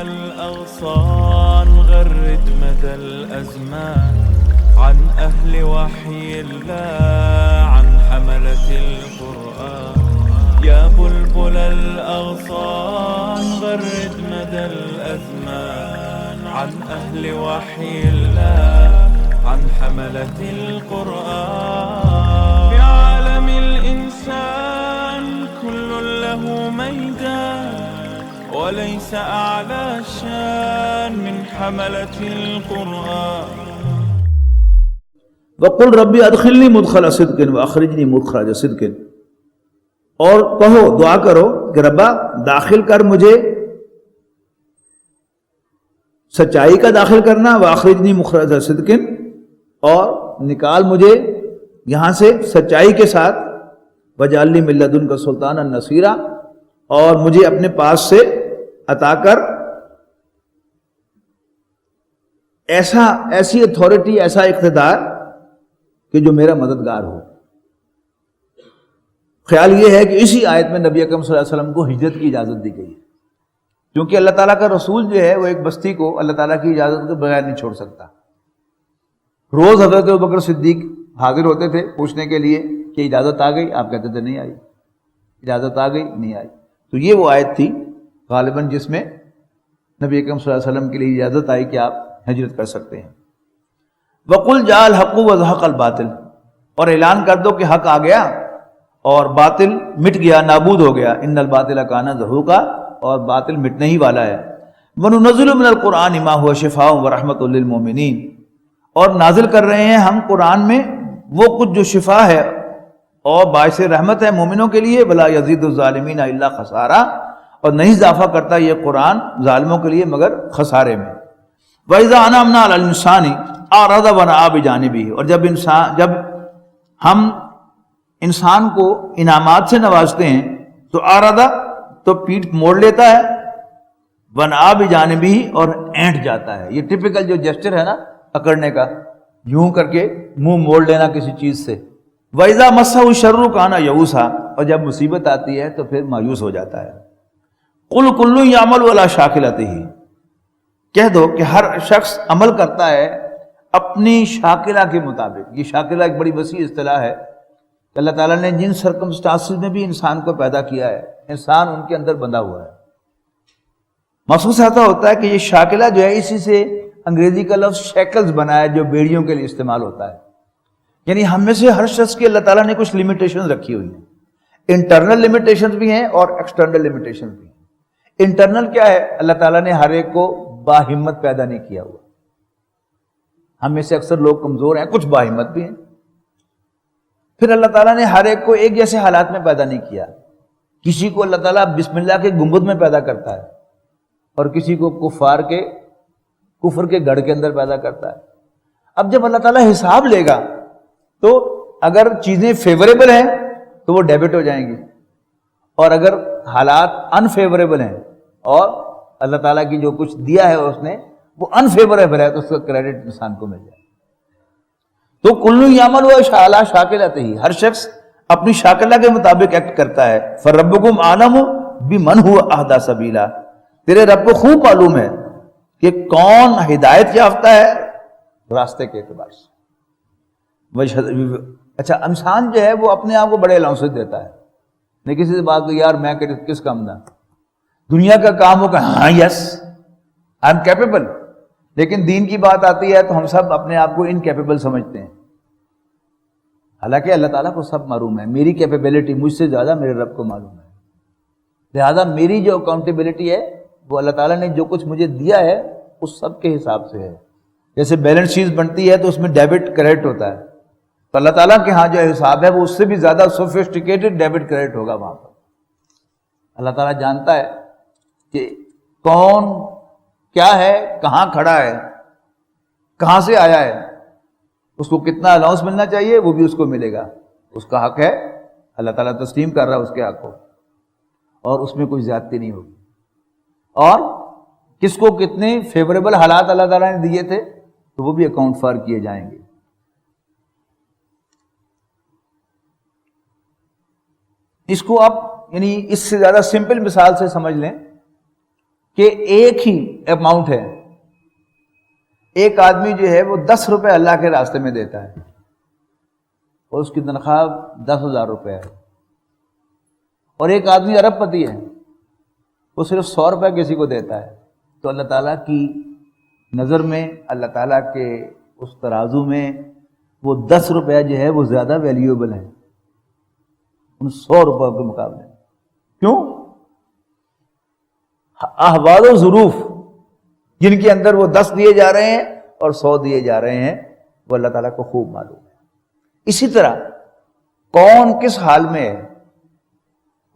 الأغصان غرد مدى الأزمان عن أهل وحي الله عن حملة القرآن يا بلبل الأغصان غرد مدى الأزمان عن أهل وحي الله عن حملة القرآن في عالم الإنسان كل له ميدان وليس أعلى شان من حملة القرآن وقل ربی ادخلنی مدخل صدق واخرجنی مخرج صدق، اور کہو دعا کرو کہ ربا داخل کر مجھے سچائی کا داخل کرنا، واخرجنی مخرج صدق، اور نکال مجھے یہاں سے سچائی کے ساتھ، وجعل لی من لدنک سلطانا نصیرا، اور مجھے اپنے پاس سے عطا کر ایسی اتھارٹی، ایسا اقتدار کہ جو میرا مددگار ہو۔ خیال یہ ہے کہ اسی آیت میں نبی اکرم صلی اللہ علیہ وسلم کو ہجرت کی اجازت دی گئی ہے، کیونکہ اللہ تعالیٰ کا رسول جو ہے وہ ایک بستی کو اللہ تعالیٰ کی اجازت کے بغیر نہیں چھوڑ سکتا۔ روز حضرت ابوبکر صدیق حاضر ہوتے تھے پوچھنے کے لیے کہ اجازت آ گئی، آپ کہتے تھے نہیں آئی، اجازت آ گئی نہیں آئی۔ تو یہ وہ آیت تھی غالباً جس میں نبی اکرم صلی اللہ علیہ وسلم کے لیے اجازت آئی کہ آپ ہجرت کر سکتے ہیں۔ وَقُلْ جَاءَ الْحَقُّ وَزَهَقَ الْبَاطِلُ، اور اعلان کر دو کہ حق آ گیا اور باطل مٹ گیا، نابود ہو گیا۔ إِنَّ الْبَاطِلَ كَانَ زَهُوقًا، اور باطل مٹنے ہی والا ہے۔ وَنُنَزِّلُ مِنَ الْقُرْآنِ مَا هُوَ شِفَاءٌ وَرَحْمَةٌ لِّلْمُؤْمِنِينَ، اور نازل کر رہے ہیں ہم قرآن میں وہ کچھ جو شفا ہے اور باعث رحمت ہے مومنوں کے لیے۔ وَلَا يَزِيدُ الظَّالِمِينَ إِلَّا خَسَارًا، اور نہیں اضافہ کرتا یہ قرآن ظالموں کے لیے مگر خسارے میں۔ وَإِذَا أَنْعَمْنَا عَلَى الْإِنسَانِ أَعْرَضَ وَنَأَىٰ بِجَانِبِهِ، اور جب ہم انسان کو انعامات سے نوازتے ہیں تو آرادہ تو پیٹھ موڑ لیتا ہے، وَنَأَىٰ بِجَانِبِهِ، اور اینٹ جاتا ہے۔ یہ ٹپیکل جو جیسچر ہے نا اکڑنے کا، یوں کر کے منہ موڑ لینا کسی چیز سے۔ وَإِذَا مَسَّهُ الشَّرُّ كَانَ يَئُوسًا، اور جب مصیبت آتی ہے تو پھر مایوس ہو جاتا ہے۔ قُلْ كُلٌّ يَعْمَلُ عَلَىٰ شَاكِلَتِهِ، کہہ دو کہ ہر شخص عمل کرتا ہے اپنی شاکلہ کے مطابق۔ یہ شاکلہ ایک بڑی وسیع اصطلاح ہے کہ اللہ تعالیٰ نے جن سرکمسٹانسز میں بھی انسان کو پیدا کیا ہے، انسان ان کے اندر بندھا ہوا ہے۔ محسوس ایسا ہوتا ہے کہ یہ شاکلہ جو ہے اسی سے انگریزی کا لفظ شیکلز بنا ہے جو بیڑیوں کے لیے استعمال ہوتا ہے۔ یعنی ہم میں سے ہر شخص کی اللہ تعالیٰ نے کچھ لمیٹیشن رکھی ہوئی ہیں، انٹرنل لمیٹیشن بھی ہیں اور ایکسٹرنل لمیٹیشن بھی ہیں۔ انٹرنل کیا ہے؟ اللہ تعالیٰ نے ہر ایک کو باہمت پیدا نہیں کیا ہوا۔ ہم میں سے اکثر لوگ کمزور ہیں، کچھ باہمت بھی ہیں۔ پھر اللہ تعالیٰ نے ہر ایک کو ایک جیسے حالات میں پیدا نہیں کیا۔ کسی کو اللہ تعالیٰ بسم اللہ کے گنبد میں پیدا کرتا ہے اور کسی کو کفر کے گڑھ کے اندر پیدا کرتا ہے۔ اب جب اللہ تعالیٰ حساب لے گا تو اگر چیزیں فیوریبل ہیں تو وہ ڈیبٹ ہو جائیں گی، اور اگر حالات انفیوریبل ہیں اور اللہ تعالیٰ کی جو کچھ دیا ہے اس نے وہ انفیوریبل ہے تو اس کا کریڈٹ انسان کو مل جائے۔ تو کل یعمل علی شاکلتہ، ہر شخص اپنی شاکلہ کے مطابق ایکٹ کرتا ہے۔ فربکم اعلم بمن هو اہدی سبیلا، تیرے رب کو خوب معلوم ہے کہ کون ہدایت یافتہ ہے راستے کے اعتبار سے۔ اچھا، انسان جو ہے وہ اپنے آپ کو بڑے الاؤنسز دیتا ہے، نہیں کسی سے بات کو یار میں کس کام دا، دنیا کا کام ہو کہ ہاں یس آئی ایم کیپیبل، لیکن دین کی بات آتی ہے تو ہم سب اپنے آپ کو انکیپیبل سمجھتے ہیں، حالانکہ اللہ تعالیٰ کو سب معلوم ہے۔ میری کیپیبلٹی مجھ سے زیادہ میرے رب کو معلوم ہے، لہذا میری جو اکاؤنٹیبلٹی ہے وہ اللہ تعالیٰ نے جو کچھ مجھے دیا ہے اس سب کے حساب سے ہے۔ جیسے بیلنس شیٹ بنتی ہے تو اس میں ڈیبٹ کریڈٹ ہوتا ہے، تو اللہ تعالیٰ کے ہاں جو حساب ہے وہ اس سے بھی زیادہ سوفسٹیکیٹڈ ڈیبٹ کریڈٹ ہوگا وہاں پر۔ اللہ تعالیٰ جانتا ہے کہ کون کیا ہے، کہاں کھڑا ہے، کہاں سے آیا ہے، اس کو کتنا الاؤنس ملنا چاہیے وہ بھی اس کو ملے گا، اس کا حق ہے، اللہ تعالیٰ تسلیم کر رہا ہے اس کے حق کو، اور اس میں کوئی زیادتی نہیں ہوگی۔ اور کس کو کتنے فیوریبل حالات اللہ تعالیٰ نے دیے تھے تو وہ بھی اکاؤنٹ فار کیے جائیں گے۔ اس کو آپ یعنی اس سے زیادہ سمپل مثال سے سمجھ لیں کہ ایک ہی اماؤنٹ ہے، ایک آدمی جو ہے وہ 10 روپے اللہ کے راستے میں دیتا ہے اور اس کی تنخواہ 10,000 روپے ہے، اور ایک آدمی ارب پتی ہے، وہ صرف 100 روپے کسی کو دیتا ہے، تو اللہ تعالیٰ کی نظر میں، اللہ تعالیٰ کے اس ترازو میں وہ 10 روپیہ جو ہے وہ زیادہ ویلیویبل ہے ان 100 روپے کے مقابلے میں۔ کیوں؟ احوال و ظروف جن کے اندر وہ 10 دیے جا رہے ہیں اور 100 دیے جا رہے ہیں وہ اللہ تعالیٰ کو خوب معلوم ہے۔ اسی طرح کون کس حال میں ہے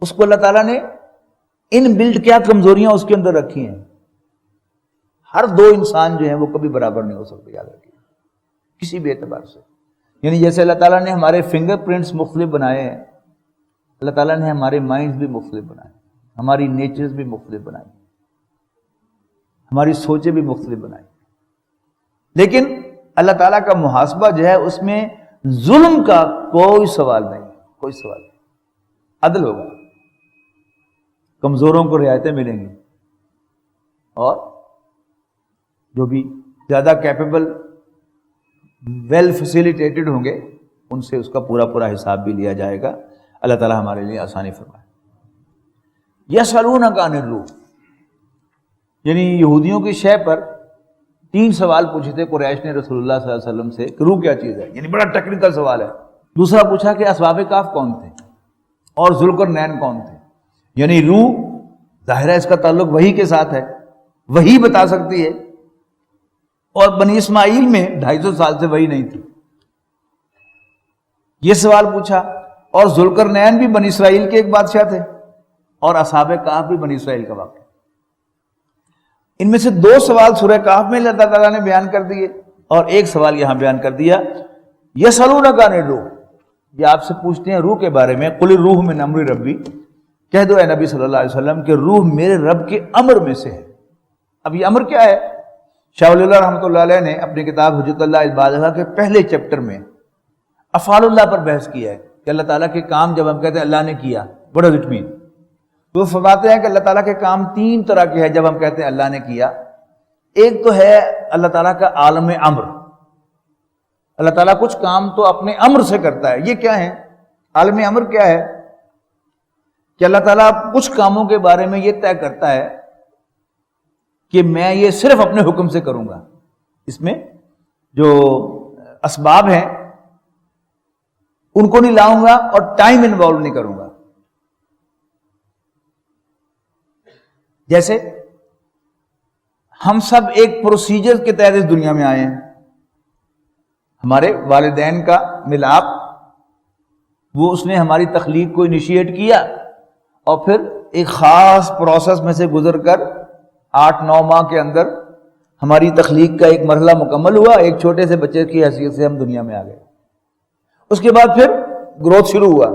اس کو اللہ تعالیٰ نے ان بلڈ کیا کمزوریاں اس کے اندر رکھی ہیں۔ ہر دو انسان جو ہیں وہ کبھی برابر نہیں ہو سکتے، یاد رکھیے، کسی بھی اعتبار سے۔ یعنی جیسے اللہ تعالیٰ نے ہمارے فنگر پرنٹس مختلف بنائے ہیں، اللہ تعالیٰ نے ہمارے مائنڈز بھی مختلف بنائے، ہماری نیچرز بھی مختلف بنائی، ہماری سوچیں بھی مختلف بنائی، لیکن اللہ تعالیٰ کا محاسبہ جو ہے اس میں ظلم کا کوئی سوال نہیں، کوئی سوال نہیں، عدل ہوگا، کمزوروں کو رعایتیں ملیں گی، اور جو بھی زیادہ کیپیبل ویل فیسیلیٹیٹڈ ہوں گے ان سے اس کا پورا پورا حساب بھی لیا جائے گا۔ اللہ تعالیٰ ہمارے لیے آسانی فرمائے۔ یسألونک عن الروح، یعنی یہودیوں کی شے پر 3 سوال پوچھے تھے قریش نے رسول اللہ صلی اللہ علیہ وسلم سے کہ روح کیا چیز ہے، یعنی بڑا ٹیکنیکل سوال ہے۔ دوسرا پوچھا کہ اسباب کاف کون تھے اور ذوالقرنین کون تھے، یعنی روح ظاہر ہے اس کا تعلق وحی کے ساتھ ہے، وحی بتا سکتی ہے، اور بنی اسماعیل میں 250 سال سے وحی نہیں تھی، یہ سوال پوچھا۔ اور ذوالقرنین بھی بنی اسرائیل کے ایک بادشاہ تھے، اور اصحاب کہف بھی بنی اسرائیل کا واقعہ۔ ان میں سے 2 سوال سورہ کہف میں اللہ تعالیٰ نے بیان کر دیے، اور ایک سوال یہاں بیان کر دیا، یسألونک عن الروح، یہ آپ سے پوچھتے ہیں روح کے بارے میں، قل الروح من امر ربی، کہہ دو اے نبی صلی اللہ علیہ وسلم کہ روح میرے رب کے امر میں سے ہے۔ اب یہ امر کیا ہے؟ شاہ ولی اللہ رحمۃ اللہ علیہ نے اپنی کتاب حجت اللہ البالغہ کے پہلے چیپٹر میں افعال اللہ پر بحث کیا ہے کہ اللہ تعالیٰ کے کام جب ہم کہتے ہیں اللہ نے کیا، what does it mean؟ تو وہ فرماتے ہیں کہ اللہ تعالیٰ کے کام 3 طرح کے ہیں جب ہم کہتے ہیں اللہ نے کیا۔ ایک تو ہے اللہ تعالیٰ کا عالم امر، اللہ تعالیٰ کچھ کام تو اپنے امر سے کرتا ہے۔ یہ کیا ہے؟ عالم امر کیا ہے؟ کہ اللہ تعالیٰ کچھ کاموں کے بارے میں یہ طے کرتا ہے کہ میں یہ صرف اپنے حکم سے کروں گا، اس میں جو اسباب ہیں ان کو نہیں لاؤں گا اور ٹائم انوالو نہیں کروں گا۔ جیسے ہم سب ایک پروسیجر کے تحت اس دنیا میں آئے ہیں، ہمارے والدین کا ملاپ، وہ اس نے ہماری تخلیق کو انیشیٹ کیا، اور پھر ایک خاص پروسیس میں سے گزر کر 8-9 ماہ کے اندر ہماری تخلیق کا ایک مرحلہ مکمل ہوا، ایک چھوٹے سے بچے کی حیثیت سے ہم دنیا میں آ گئے۔ اس کے بعد پھر گروتھ شروع ہوا۔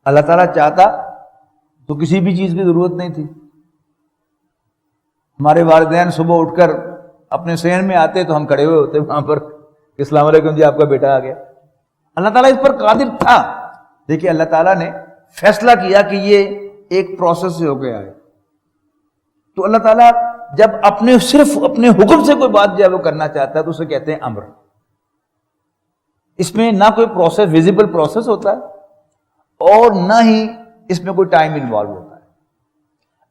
اللہ تعالیٰ چاہتا تو کسی بھی چیز کی ضرورت نہیں تھی، ہمارے والدین صبح اٹھ کر اپنے صحن میں آتے تو ہم کھڑے ہوئے ہوتے وہاں پر، السلام علیکم جی آپ کا بیٹا آ گیا۔ اللہ تعالیٰ اس پر قادر تھا، دیکھیے اللہ تعالیٰ نے فیصلہ کیا کہ یہ ایک پروسیس سے ہو کے آئے، تو اللہ تعالیٰ جب صرف اپنے حکم سے کوئی بات جو ہے وہ کرنا چاہتا ہے تو اسے کہتے ہیں امر۔ اس میں نہ کوئی پروسیس ویزیبل پروسیس ہوتا ہے اور نہ ہی اس میں کوئی ٹائم انوالو ہوتا ہے۔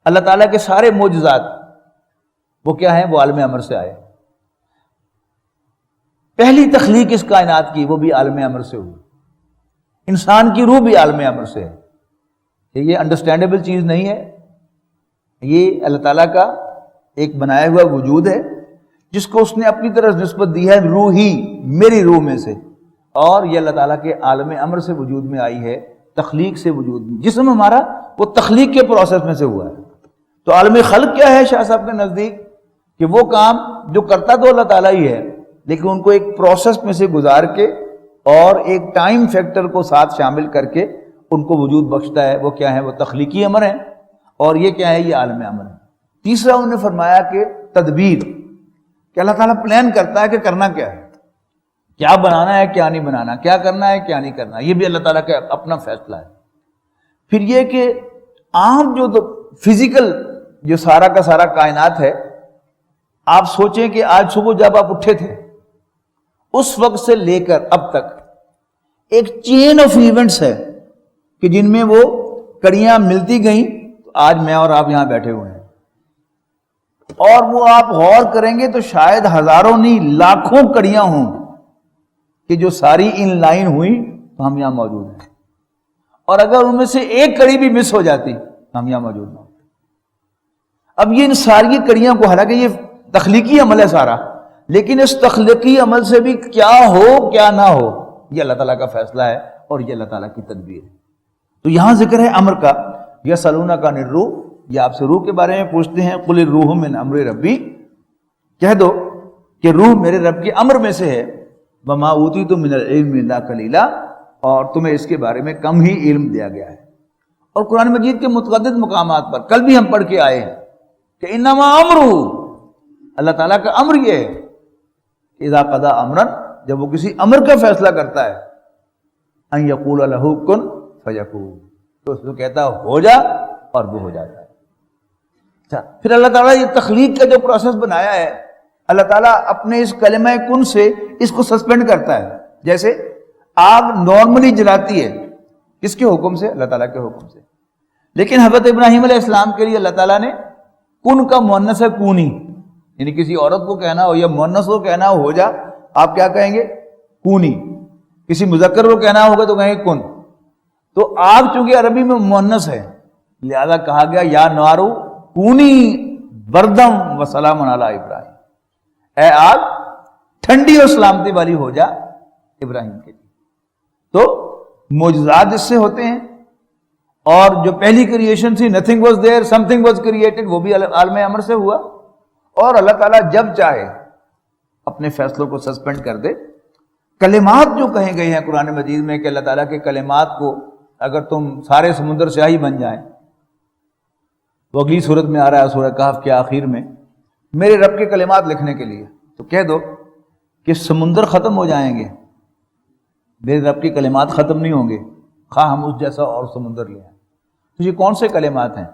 اللہ تعالیٰ کے سارے معجزات وہ کیا ہیں؟ وہ عالم امر سے آئے۔ پہلی تخلیق اس کائنات کی وہ بھی عالم امر سے ہوئی، انسان کی روح بھی عالم امر سے ہے۔ یہ انڈرسٹینڈیبل چیز نہیں ہے، یہ اللہ تعالیٰ کا ایک بنایا ہوا وجود ہے جس کو اس نے اپنی طرف نسبت دی ہے، روحی، میری روح میں سے، اور یہ اللہ تعالیٰ کے عالم امر سے وجود میں آئی ہے، تخلیق سے وجود میں۔ جسم ہمارا وہ تخلیق کے پروسیس میں سے ہوا ہے۔ تو عالم خلق کیا ہے شاہ صاحب کے نزدیک؟ کہ وہ کام جو کرتا تو اللہ تعالیٰ ہی ہے، لیکن ان کو ایک پروسیس میں سے گزار کے اور ایک ٹائم فیکٹر کو ساتھ شامل کر کے ان کو وجود بخشتا ہے۔ وہ کیا ہے؟ وہ تخلیقی امر ہے، اور یہ کیا ہے؟ یہ عالم امر ہے۔ تیسرا انہوں نے فرمایا کہ تدبیر، کہ اللہ تعالیٰ پلان کرتا ہے کہ کرنا کیا ہے، کیا بنانا ہے کیا نہیں بنانا، کیا کرنا ہے کیا نہیں کرنا، یہ بھی اللہ تعالیٰ کا اپنا فیصلہ ہے۔ پھر یہ کہ عام جو فزیکل جو سارا کا سارا کائنات ہے، آپ سوچیں کہ آج صبح جب آپ اٹھے تھے اس وقت سے لے کر اب تک ایک چین آف ایونٹس ہے کہ جن میں وہ کڑیاں ملتی گئیں تو آج میں اور آپ یہاں بیٹھے ہوئے ہیں، اور وہ آپ غور کریں گے تو شاید ہزاروں نہیں لاکھوں کڑیاں ہوں کہ جو ساری ان لائن ہوئی تو ہم یہاں موجود ہیں، اور اگر ان میں سے ایک کڑی بھی مس ہو جاتی تو ہم یہاں موجود نہ ہوتے۔ اب یہ ان ساری کڑیاں کو، حالانکہ یہ تخلیقی عمل ہے سارا، لیکن اس تخلیقی عمل سے بھی کیا ہو کیا نہ ہو یہ اللہ تعالیٰ کا فیصلہ ہے اور یہ اللہ تعالیٰ کی تدبیر ہے۔ تو یہاں ذکر ہے امر کا، یسألونک عن الروح، یہ آپ سے روح کے بارے میں پوچھتے ہیں، قل الروح من امر ربی، کہہ دو کہ روح میرے رب کے امر میں سے ہے، وما اوتیتم من العلم الا قلیلا، اور تمہیں اس کے بارے میں کم ہی علم دیا گیا ہے۔ اور قرآن مجید کے متعدد مقامات پر کل بھی ہم پڑھ کے آئے ہیں کہ انما امرہ، اللہ تعالیٰ کا امر یہ ہے کہ اذا قضا امرا، جب وہ کسی امر کا فیصلہ کرتا ہے، ان یقول لہ کن فیکون، تو اس کو کہتا ہے ہو جا اور وہ ہو جاتا ہے۔ اچھا، پھر اللہ تعالیٰ یہ تخلیق کا جو پروسیس بنایا ہے، اللہ تعالیٰ اپنے اس کلمہ کن سے اس کو سسپینڈ کرتا ہے۔ جیسے آگ نارملی جلاتی ہے، کس کے حکم سے؟ اللہ تعالیٰ کے حکم سے، لیکن حضرت ابراہیم علیہ السلام کے لیے اللہ تعالیٰ نے کن کا مؤنث ہے کونی، یعنی کسی عورت کو کہنا ہو یا مؤنث کو کہنا ہو جا، آپ کیا کہیں گے؟ کونی۔ کسی مذکر کو کہنا ہوگا تو کہیں گے کن۔ تو آگ چونکہ عربی میں مؤنث ہے لہذا کہا گیا یا نارو کونی بردم و سلام علی ابراہیم، اے آگ ٹھنڈی اور سلامتی والی ہو جا ابراہیم کے لیے۔ تو معجزات اس سے ہوتے ہیں، اور جو پہلی کریشن تھی nothing was there some thing was created, وہ بھی عالم امر سے ہوا، اور اللہ تعالیٰ جب چاہے اپنے فیصلوں کو سسپینڈ کر دے۔ کلمات جو کہے گئے ہیں قرآن مجید میں کہ اللہ تعالیٰ کے کلمات کو اگر تم سارے سمندر سیاہی بن جائیں، وہ اگلی صورت میں آ رہا ہے سورہ کہف کے آخر میں، میرے رب کے کلمات لکھنے کے لیے، تو کہہ دو کہ سمندر ختم ہو جائیں گے، میرے رب کے کلمات ختم نہیں ہوں گے، خواہ ہم اس جیسا اور سمندر لے آئیں۔ تو یہ کون سے کلمات ہیں؟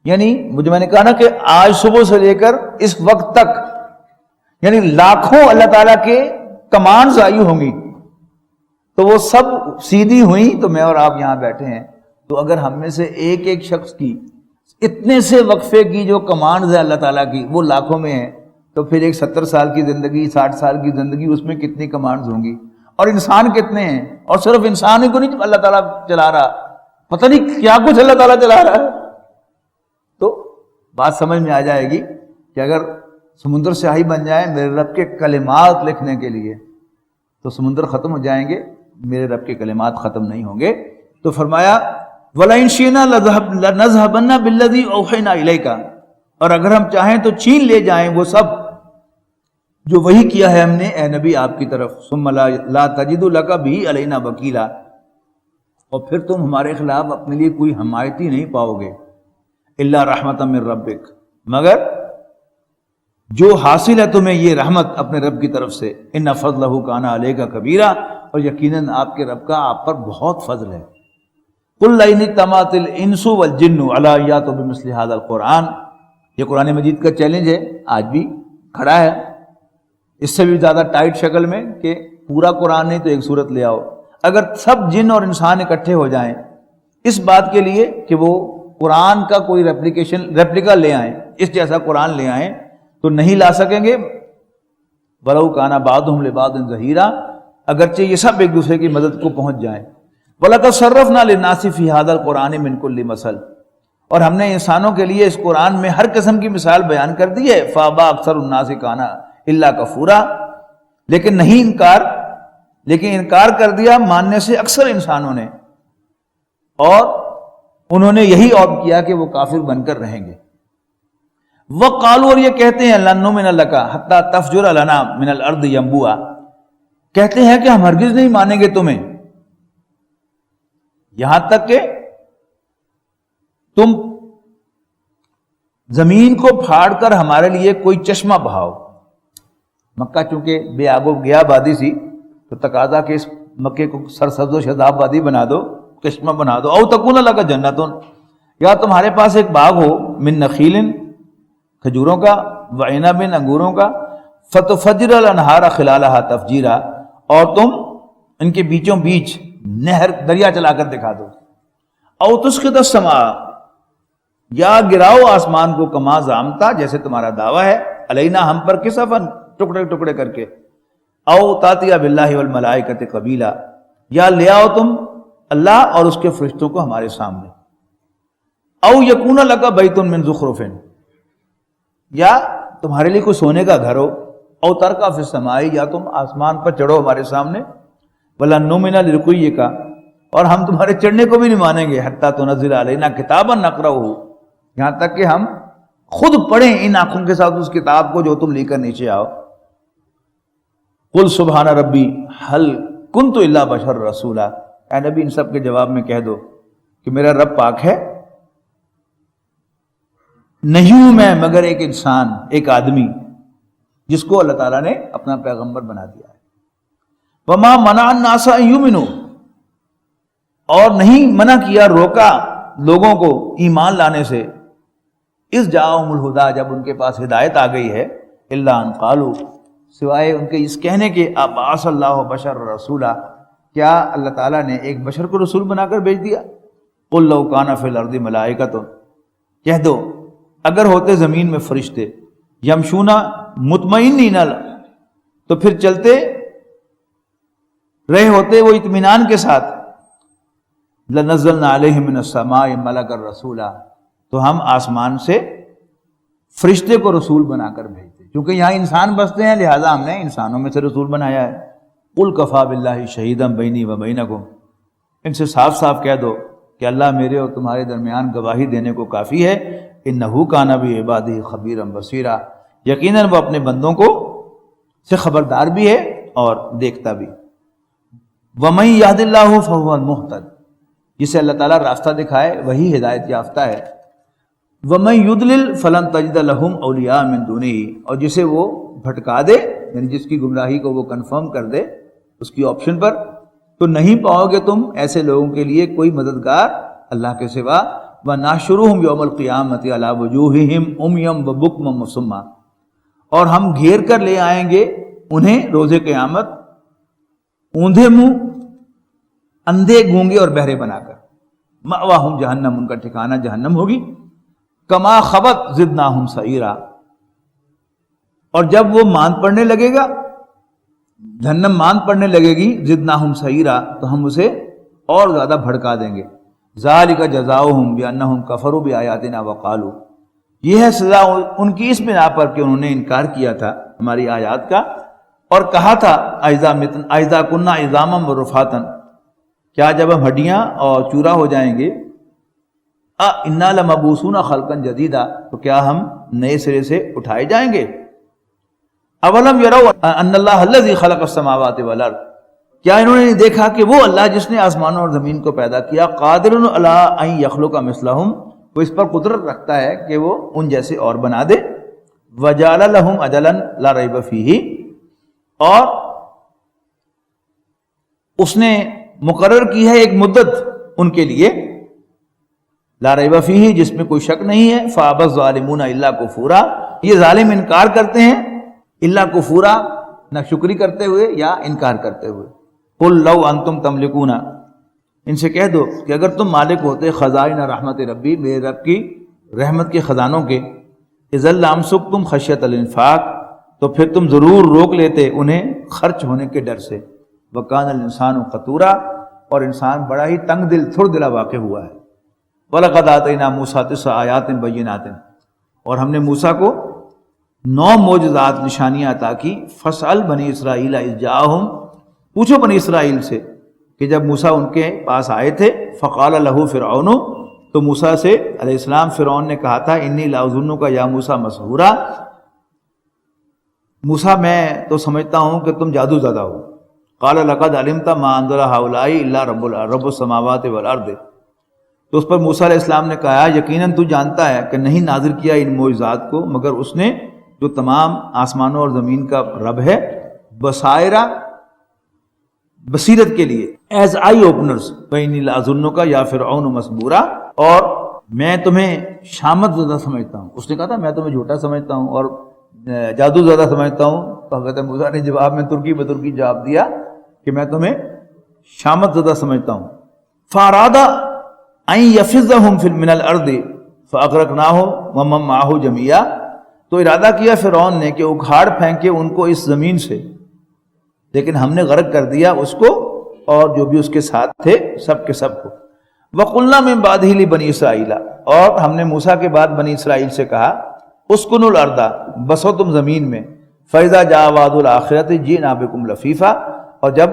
یعنی مجھے میں نے کہا نا کہ آج صبح سے لے کر اس وقت تک یعنی لاکھوں اللہ تعالیٰ کے کمانڈز آئی ہوں گی، تو وہ سب سیدھی ہوئی تو میں اور آپ یہاں بیٹھے ہیں۔ تو اگر ہم میں سے ایک ایک شخص کی اتنے سے وقفے کی جو کمانڈز ہیں اللہ تعالیٰ کی وہ لاکھوں میں ہیں، تو پھر ایک 70 سال کی زندگی، 60 سال کی زندگی، اس میں کتنی کمانڈز ہوں گی؟ اور انسان کتنے ہیں؟ اور صرف انسان ہی کو نہیں اللہ تعالیٰ چلا رہا، پتہ نہیں کیا کچھ اللہ تعالیٰ چلا رہا ہے۔ تو بات سمجھ میں آ جائے گی کہ اگر سمندر سیاہی بن جائے میرے رب کے کلمات لکھنے کے لیے تو سمندر ختم ہو جائیں گے، میرے رب کے کلمات ختم نہیں ہوں گے۔ تو فرمایا وَلَئِن شِئْنَا لَنَذْهَبَنَّ بِالَّذِي أَوْحَيْنَا إِلَيْكَ، اور اگر ہم چاہیں تو چھین لے جائیں وہ سب جو وحی کیا ہے ہم نے اے نبی آپ کی طرف، ثُمَّ لَا تَجِدُ لَكَ بِهِ عَلَيْنَا وَكِيلًا، اور پھر تم ہمارے خلاف اپنے لیے کوئی حمایتی نہیں پاؤ گے، إِلَّا رَحْمَةً مِّن رَبِّكَ، مگر جو حاصل ہے تمہیں یہ رحمت اپنے رب کی طرف سے، إِنَّ فَضْلَهُ كَانَ عَلَيْكَ كَبِيرًا، اور یقیناً آپ کے رب کا آپ پر بہت فضل ہے۔ قُلْ لَئِنِ اجْتَمَعَتِ الْإِنسُ وَالْجِنُّ عَلَىٰ أَن يَأْتُوا بِمِثْلِ هَٰذَا الْقُرْآنِ، یہ قرآن مجید کا چیلنج ہے، آج بھی کھڑا ہے، اس سے بھی زیادہ ٹائٹ شکل میں کہ پورا قرآن نہیں تو ایک سورت لے آؤ۔ اگر سب جن اور انسان اکٹھے ہو جائیں اس بات کے لیے کہ وہ قرآن کا کوئی ریپلیکا لے آئیں، اس جیسا قرآن لے آئیں، تو نہیں لا سکیں گے۔ وَلَوْ كَانَ بَعْضُهُمْ لِبَعْضٍ ظَهِيرًا، اگرچہ یہ سب ایک دوسرے کی مدد کو پہنچ جائیں۔ وَلَقَدْ صَرَّفْنَا لِلنَّاسِ فِي هَٰذَا الْقُرْآنِ مِنْ كُلِّ مَثَلٍ، اور ہم نے انسانوں کے لیے اس قرآن میں ہر قسم کی مثال بیان کر دی ہے۔ فَأَبَىٰ أَكْثَرُ النَّاسِ كَانَ إِلَّا كَفُورًا، لیکن انکار کر دیا ماننے سے اکثر انسانوں نے، اور انہوں نے یہی عہد کیا کہ وہ کافر بن کر رہیں گے۔ وَقَالُوا، اور یہ کہتے ہیں لَن نُّؤْمِنَ لَكَ حَتَّىٰ تَفْجُرَ لَنَا مِنَ الْأَرْضِ يَنبُوعًا، کہتے ہیں کہ ہم ہرگز نہیں مانیں گے تمہیں یہاں تک کہ تم زمین کو پھاڑ کر ہمارے لیے کوئی چشمہ بہاؤ۔ مکہ چونکہ بے آب و گیا آبادی تھی تو تقاضا کہ اس مکے کو سرسبز و شاداب وادی بنا دو، چشمہ بنا دو، او تکون لک جنتن، یا تمہارے پاس ایک باغ ہو من نخیل کھجوروں کا وعنب انگوروں کا فتفجر الانہار خلالہا تفجیرا اور تم ان کے بیچوں بیچ نہر دریا چلا کر دکھا دو او تسقط السماء یا گراؤ آسمان کو کما زعمتا جیسے تمہارا دعویٰ ہے علینا ہم پر کسفن ٹکڑے ٹکڑے کر کے او تاتیا باللہ والملائکۃ قبیلا یا لے آؤ تم اللہ اور اس کے فرشتوں کو ہمارے سامنے او یکون لک بیت من زخرف یا تمہارے لیے کوئی سونے کا گھر ہو او ترقا فی السماء یا تم آسمان پر چڑھو ہمارے سامنے ولا نؤمن لرقیک اور ہم تمہارے چڑھنے کو بھی نہیں مانیں گے حتی تنزل علینا کتابا نقرأہ یہاں تک کہ ہم خود پڑھیں ان آنکھوں کے ساتھ اس کتاب کو جو تم لے کر نیچے آؤ قل سبحان ربی هل کنت الا بشر رسولا اے نبی ان سب کے جواب میں کہہ دو کہ میرا رب پاک ہے نہیں ہوں میں مگر ایک انسان ایک آدمی جس کو اللہ تعالیٰ نے اپنا پیغمبر بنا دیا ہے وما منع الناس ان یؤمنوا اور نہیں منع کیا روکا لوگوں کو ایمان لانے سے اس جاءہم الہدی جب ان کے پاس ہدایت آ گئی ہے الا ان قالوا سوائے ان کے اس کہنے کے ابعث اللہ بشر رسولا کیا اللہ تعالیٰ نے ایک بشر کو رسول بنا کر بھیج دیا قل لو کان فی الارض ملائکۃ کہہ دو اگر ہوتے زمین میں فرشتے یمشونا مطمئنین تو پھر چلتے رہے ہوتے وہ اطمینان کے ساتھ لنزلنا علیہم من السماء ملکا رسولا تو ہم آسمان سے فرشتے کو رسول بنا کر بھیجتے کیونکہ یہاں انسان بستے ہیں لہٰذا ہم نے انسانوں میں سے رسول بنایا ہے قل کفا باللہ شہیدا بینی و بینکم ان سے صاف صاف کہہ دو کہ اللہ میرے اور تمہارے درمیان گواہی دینے کو کافی ہے انہ کان بعبادہ خبیرا بصیرا یقیناً وہ اپنے بندوں کو سے خبردار بھی ہے اور دیکھتا بھی ومن یہد اللہ فہو المہتد جسے اللہ تعالیٰ راستہ دکھائے وہی ہدایت یافتہ ہے ومن یضلل فلن تجد لہم اولیاء من دونہ اور جسے وہ بھٹکا دے یعنی جس کی گمراہی کو وہ کنفرم کر دے اس کی آپشن پر تو نہیں پاؤ گے تم ایسے لوگوں کے لیے کوئی مددگار اللہ کے سوا وَنَحْشُرُهُمْ يَوْمَ الْقِيَامَةِ عَلَى وُجُوهِهِمْ عُمْيًا وَبُكْمًا وَصُمًّا اور ہم گھیر کر لے آئیں گے انہیں روز قیامت اوندھے منہ اندھے گونگے اور بہرے بنا کر مأواہم جہنم ان کا ٹھکانہ جہنم ہوگی کما خبت زدناہم سعیرا اور جب وہ ماند پڑنے لگے گا جہنم ماند پڑنے لگے گی زدناہم سعیرا تو ہم اسے اور زیادہ بھڑکا دیں گے ذالک جزاؤہم بانہم کفروا بآیاتنا وقالوا یہ ہے سزا ان کی اس بنا پر کہ انہوں نے انکار کیا تھا ہماری آیات کا اور کہا تھا اذا کنا عظاما ورفاتا کیا جب ہم ہڈیاں اور چورا ہو جائیں گے انا لمبعوثون خلقا جدیدا تو کیا ہم نئے سرے سے اٹھائے جائیں گے اولم یروا ان اللہ الذی خلق السماوات والارض کیا انہوں نے دیکھا کہ وہ اللہ جس نے آسمانوں اور زمین کو پیدا کیا قادر علی ان یخلق مثلہم وہ اس پر قدرت رکھتا ہے کہ وہ ان جیسے اور بنا دے وجعل لہم اجلا لا ریب فیہ اور اس نے مقرر کی ہے ایک مدت ان کے لیے لا ریب فیہ جس میں کوئی شک نہیں ہے فابى الظالمون الا کفورا یہ ظالم انکار کرتے ہیں الا کفورا نہ شکری کرتے ہوئے یا انکار کرتے ہوئے قل لو انتم تملکون ان سے کہہ دو کہ اگر تم مالک ہوتے خزائن رحمت ربی میرے رب کی رحمت کے خزانوں کے اذا لامسکتم خشیت الانفاق تو پھر تم ضرور روک لیتے انہیں خرچ ہونے کے ڈر سے وکان الانسان قتورا اور انسان بڑا ہی تنگ دل تھر دلا واقع ہوا ہے وَلَقَدْ آتَيْنَا مُوسَىٰ 9 آیَاتٍ بَيِّنَاتٍ اور ہم نے موسیٰ کو 9 معجزات نشانیاں عطا کی فَاسْأَلْ بنی اسرائیل اذ جاءہم پوچھو بنی اسرائیل سے کہ جب موسیٰ ان کے پاس آئے تھے فقال لہ فرعون تو موسیٰ سے علیہ السلام فرعون نے کہا تھا انی لاظنک یا موسیٰ مسحورا موسیٰ میں تو سمجھتا ہوں کہ تم جادو زدہ ہو قال لقد علمت ما انزل هؤلاء الا رب السماوات والارض تو اس پر موسیٰ علیہ السلام نے کہا یقیناً تو جانتا ہے کہ نہیں نازل کیا ان معجزات کو مگر اس نے جو تمام آسمانوں اور زمین کا رب ہے بصائرہ بصیرت کے لیے ایز آئی اوپنرز بین لاظنک یا فرعون مسبورا اور میں تمہیں شامت زدہ سمجھتا ہوں. اس نے کہا تھا میں تمہیں جھوٹا سمجھتا ہوں اور جادو زدہ سمجھتا ہوں. تو حضرت موسیٰ نے جواب میں ترکی بترکی جواب دیا کہ میں تمہیں شامت زدہ سمجھتا ہوں. فاراد ان یفزہم من الارض فاغرقناہم ومن معہ جميعا. تو ارادہ کیا فرعون نے کہ اکھاڑ پھینکے ان کو اس زمین سے، لیکن ہم نے غرق کر دیا اس کو اور جو بھی اس کے ساتھ تھے سب کے سب کو. وَقُلْنَا مِن بَعْدِهِ لِبَنِي إِسْرَائِيلَ. اور ہم نے موسیٰ کے بعد بنی اسرائیل سے کہا اسکنوا الارض، بسو تم زمین میں. فَإِذَا جَاءَ وَعْدُ الْآخِرَةِ جِئْنَا بِكُمْ لَفِيفًا. اور جب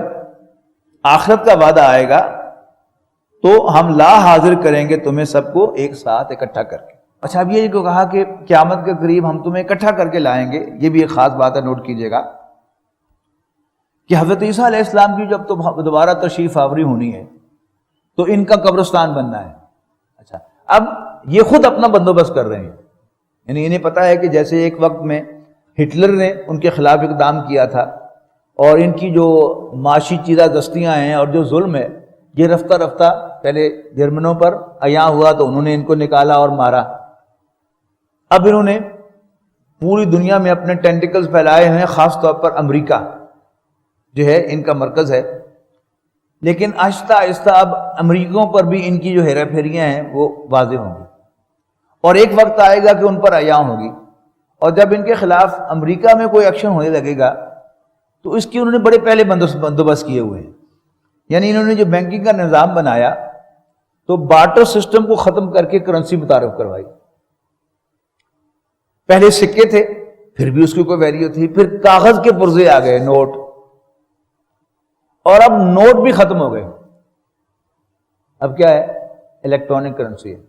آخرت کا وعدہ آئے گا تو ہم لا حاضر کریں گے تمہیں سب کو ایک ساتھ اکٹھا کر کے. اچھا اب یہ جو کہا کہ قیامت کے قریب ہم تمہیں اکٹھا کر کے لائیں گے، یہ بھی ایک خاص بات ہے، نوٹ کیجئے گا کہ حضرت عیسیٰ علیہ السلام کی جب تو دوبارہ تشریف آوری ہونی ہے تو ان کا قبرستان بننا ہے. اچھا اب یہ خود اپنا بندوبست کر رہے ہیں، یعنی انہیں پتا ہے کہ جیسے ایک وقت میں ہٹلر نے ان کے خلاف اقدام کیا تھا اور ان کی جو معاشی چیزہ دستیاں ہیں اور جو ظلم ہے یہ رفتہ رفتہ پہلے جرمنوں پر عیاں ہوا تو انہوں نے ان کو نکالا اور مارا. اب انہوں نے پوری دنیا میں اپنے ٹینٹیکلز پھیلائے ہیں، خاص طور پر امریکہ جو ہے ان کا مرکز ہے. لیکن آہستہ آہستہ اب امریکوں پر بھی ان کی جو ہیرا پھیریاں ہیں وہ واضح ہوں گی اور ایک وقت آئے گا کہ ان پر عیاں ہوگی. اور جب ان کے خلاف امریکہ میں کوئی ایکشن ہونے لگے گا تو اس کی انہوں نے بڑے پہلے بندوبست کیے ہوئے ہیں. یعنی انہوں نے جو بینکنگ کا نظام بنایا تو بارٹر سسٹم کو ختم کر کے کرنسی متعارف کروائی. پہلے سکے تھے پھر بھی اس کی کوئی ویلیو تھی، پھر کاغذ کے پرزے آ گئے، نوٹ، اور اب نوٹ بھی ختم ہو گئے. اب کیا ہے؟ الیکٹرانک کرنسی ہے.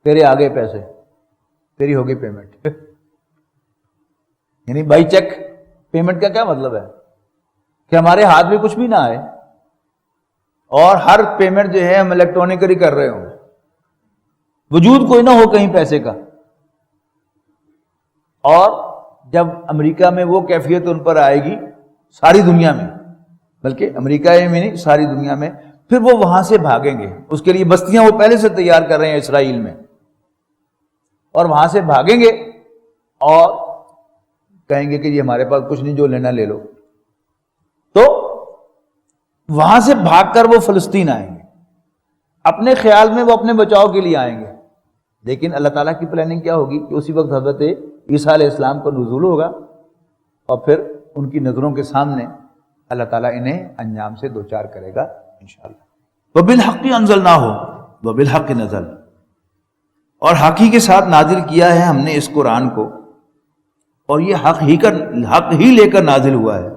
تیرے آگے پیسے، تیری ہوگی پیمنٹ. یعنی بائی چیک پیمنٹ کا کیا مطلب ہے کہ ہمارے ہاتھ میں کچھ بھی نہ آئے اور ہر پیمنٹ جو ہے ہم الیکٹرانکلی کر رہے ہوں، وجود کوئی نہ ہو کہیں پیسے کا. اور جب امریکہ میں وہ کیفیت ان پر آئے گی ساری دنیا میں، بلکہ امریکہ میں نہیں ساری دنیا میں، پھر وہ وہاں سے بھاگیں گے. اس کے لیے بستیاں وہ پہلے سے تیار کر رہے ہیں اسرائیل میں، اور وہاں سے بھاگیں گے اور کہیں گے کہ یہ ہمارے پاس کچھ نہیں، جو لینا لے لو. تو وہاں سے بھاگ کر وہ فلسطین آئیں گے. اپنے خیال میں وہ اپنے بچاؤ کے لیے آئیں گے، لیکن اللہ تعالیٰ کی پلاننگ کیا ہوگی کہ اسی وقت حضرت عیسیٰ علیہ السلام کا نزول ہوگا اور پھر ان کی نظروں کے سامنے اللہ تعالیٰ انہیں انجام سے دوچار کرے گا انشاءاللہ. وَبِالْحَقِّ أَنزَلْنَاهُ وَبِالْحَقِّ نَزَلَ. اور حقی کے ساتھ نازل کیا ہے ہم نے اس قرآن کو، اور یہ حق ہی لے کر نازل ہوا ہے.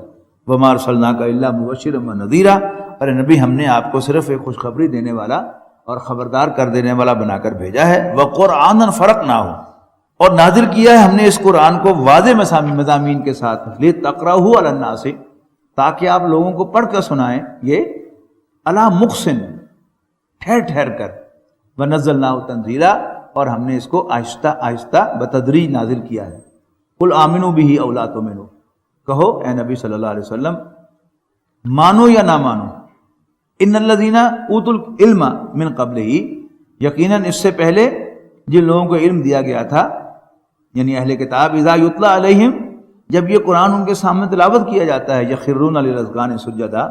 وَمَا أَرْسَلْنَاكَ إِلَّا مُبَشِّرًا وَنَذِيرًا. اور نبی ہم نے آپ کو صرف ایک خوشخبری دینے والا اور خبردار کر دینے والا بنا کر بھیجا ہے. وَقُرْآنًا فَرَقْنَاهُ. اور نازل کیا ہے ہم نے اس قرآن کو واضح مضامین کے ساتھ. لِتَقْرَأُهُ عَلَى النَّاسِ. تاکہ آپ لوگوں کو پڑھ کر سنائیں، یہ عَلَى مُقْسِن، ٹھہر ٹھہر کر. وَنَزَّلْنَاهُ تَنزِيلًا. اور ہم نے اس کو آہستہ آہستہ بتدریج نازل کیا ہے. قُلْ آمِنُوا بِهِ أَوْ لَا تُؤْمِنُوا. کہو اے نبی صلی اللہ علیہ وسلم، مانو یا نہ مانو. ان الذین اوتوا العلم من قبلہ. یقیناً اس سے پہلے جن لوگوں کو علم دیا گیا تھا، یعنی اہل کتاب، اذا یتلی علیہم، جب یہ قرآن ان کے سامنے تلاوت کیا جاتا ہے، یخرون للاذقان سجدا،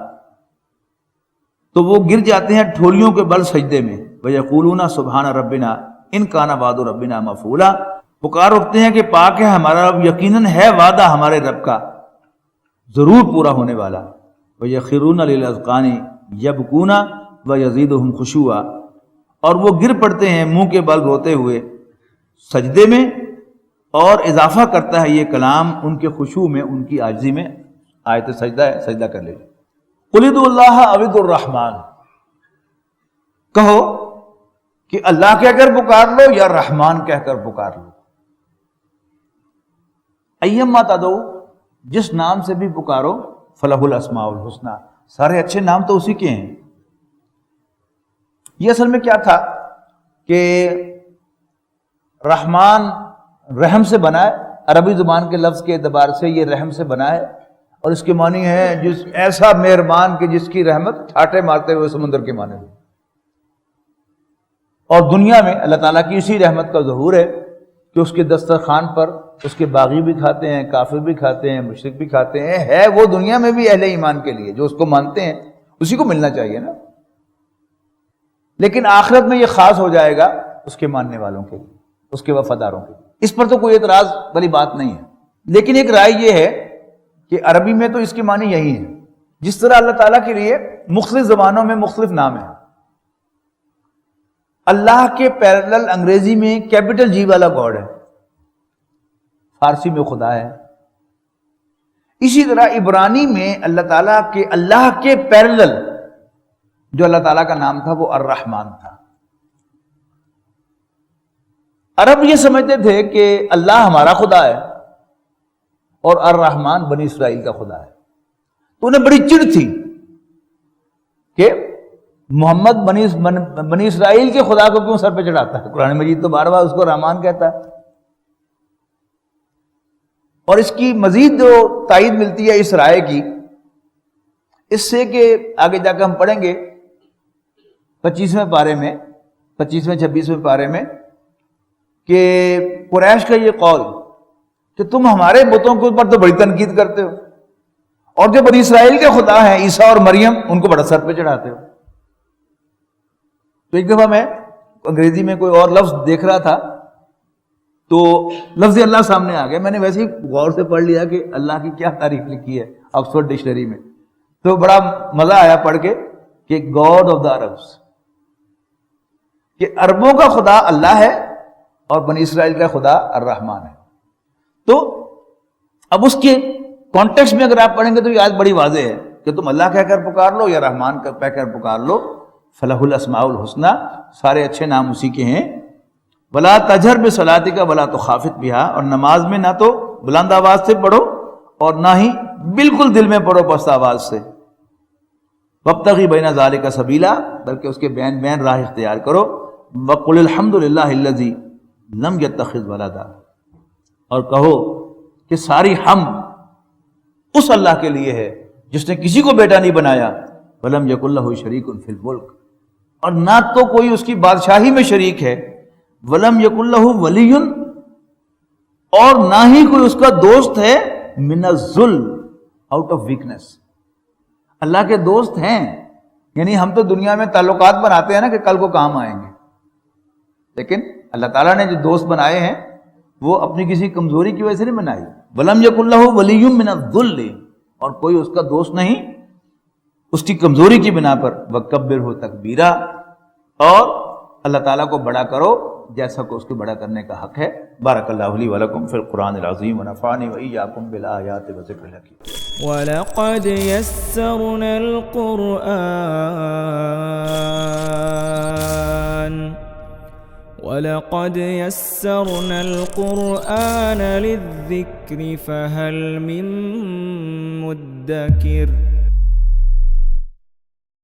تو وہ گر جاتے ہیں ٹھولیوں کے بل سجدے میں. ویقولون سبحان ربنا ان کان وعد ربنا مفعولا. پکار اٹھتے ہیں کہ پاک ہے ہمارا رب، یقیناً ہے وعدہ ہمارے رب کا ضرور پورا ہونے والا. وَيَخِرُّونَ لِلْأَذْقَانِ يَبْكُونَ وَيَزِيدُهُمْ خُشُوعًا. اور وہ گر پڑتے ہیں منہ کے بل روتے ہوئے سجدے میں، اور اضافہ کرتا ہے یہ کلام ان کے خشوع میں، ان کی عاجزی میں. آیت سجدہ ہے، سجدہ کر لیجیے. قُلِ ادْعُوا اللَّهَ أَوِ ادْعُوا الرَّحْمَٰنَ. کہو کہ اللہ کہہ کر پکار لو یا رحمان کہہ کر پکار لو. ایما تدعو، جس نام سے بھی پکارو، فلہ الاسماء الحسنی، سارے اچھے نام تو اسی کے ہیں. یہ اصل میں کیا تھا کہ رحمان رحم سے بنا ہے، عربی زبان کے لفظ کے اعتبار سے یہ رحم سے بنا ہے، اور اس کے معنی ہے جس ایسا مہربان کہ جس کی رحمت ٹھاٹے مارتے ہوئے سمندر کے معنی میں. اور دنیا میں اللہ تعالیٰ کی اسی رحمت کا ظہور ہے کہ اس کے دسترخوان پر اس کے باغی بھی کھاتے ہیں، کافر بھی کھاتے ہیں، مشرک بھی کھاتے ہیں، ہے وہ دنیا میں بھی اہل ایمان کے لیے، جو اس کو مانتے ہیں اسی کو ملنا چاہیے نا. لیکن آخرت میں یہ خاص ہو جائے گا اس کے ماننے والوں کے لیے، اس کے وفاداروں کے لیے. اس پر تو کوئی اعتراض والی بات نہیں ہے. لیکن ایک رائے یہ ہے کہ عربی میں تو اس کے معنی یہی ہے، جس طرح اللہ تعالیٰ کے لیے مختلف زبانوں میں مختلف نام ہیں. اللہ کے پیرلل انگریزی میں کیپٹل جی والا گاڈ ہے، فارسی میں خدا ہے. اسی طرح عبرانی میں اللہ کے پیرلل جو اللہ تعالیٰ کا نام تھا وہ الرحمن تھا. عرب یہ سمجھتے تھے کہ اللہ ہمارا خدا ہے اور الرحمن بنی اسرائیل کا خدا ہے. تو انہیں بڑی چڑ تھی کہ محمد بنی اسرائیل کے خدا کو کیوں سر پہ چڑھاتا ہے. قرآن مجید تو بار بار اس کو رحمان کہتا ہے. اور اس کی مزید جو تائید ملتی ہے اس رائے کی اس سے کہ آگے جا کے ہم پڑھیں گے 25ویں پارے میں 26ویں پارے میں کہ قریش کا یہ قول کہ تم ہمارے بتوں کے اوپر تو بڑی تنقید کرتے ہو اور جو بنی اسرائیل کے خدا ہیں عیسیٰ اور مریم ان کو بڑا سر پہ چڑھاتے ہو. تو ایک دفعہ میں انگریزی میں کوئی اور لفظ دیکھ رہا تھا تو لفظ اللہ سامنے آ گیا. میں نے ویسے ہی غور سے پڑھ لیا کہ اللہ کی کیا تعریف لکھی ہے آکسفورڈ ڈکشنری میں. تو بڑا مزہ آیا پڑھ کے کہ گاڈ آف دا عربس، کہ عربوں کا خدا اللہ ہے اور بنی اسرائیل کا خدا الرحمن ہے. تو اب اس کے کانٹیکسٹ میں اگر آپ پڑھیں گے تو یہ آیت بڑی واضح ہے کہ تم اللہ کہہ کر پکار لو یا رحمان کہہ کر پکار لو. فلہ الاسماء الحسنی، سارے اچھے نام اسی کے ہیں. ولا تجہر بصلاتک ولا تخافت بہا، اور نماز میں نہ تو بلند آواز سے پڑھو اور نہ ہی بالکل دل میں پڑھو پست آواز سے. وابتغی بین ذالک سبیلا، بلکہ اس کے بین بین راہ اختیار کرو. وقل الحمد للہ الذی لم یتخذ ولدا، اور کہو کہ ساری حمد اس اللہ کے لیے ہے جس نے کسی کو بیٹا نہیں بنایا. ولم یکن لہ شریک فی الملک، اور نہ تو کوئی اس کی بادشاہی میں شریک ہے. ولم یکن لہ ولی، اور نہ ہی کوئی اس کا دوست ہے من الذل، آؤٹ آف ویکنس. اللہ کے دوست ہیں، یعنی ہم تو دنیا میں تعلقات بناتے ہیں نا کہ کل کو کام آئیں گے، لیکن اللہ تعالیٰ نے جو دوست بنائے ہیں وہ اپنی کسی کمزوری کی وجہ سے نہیں بنائی. ولم یکن لہ ولی من الذل، اور کوئی اس کا دوست نہیں اس کی کمزوری کی بنا پر. وکبرہ تکبیرا، اور اللہ تعالیٰ کو بڑا کرو جیسا کہ اس کو بڑا کرنے کا حق ہے. بارک اللہ لی ولکم فی القرآن العظیم ونفعنی وإیاکم بالآیات وذکر الحکیم. وَلَقَدْ يَسَّرْنَا الْقُرْآنَ لِلذِّكْرِ فَهَلْ مِن مُّدَّكِرٍ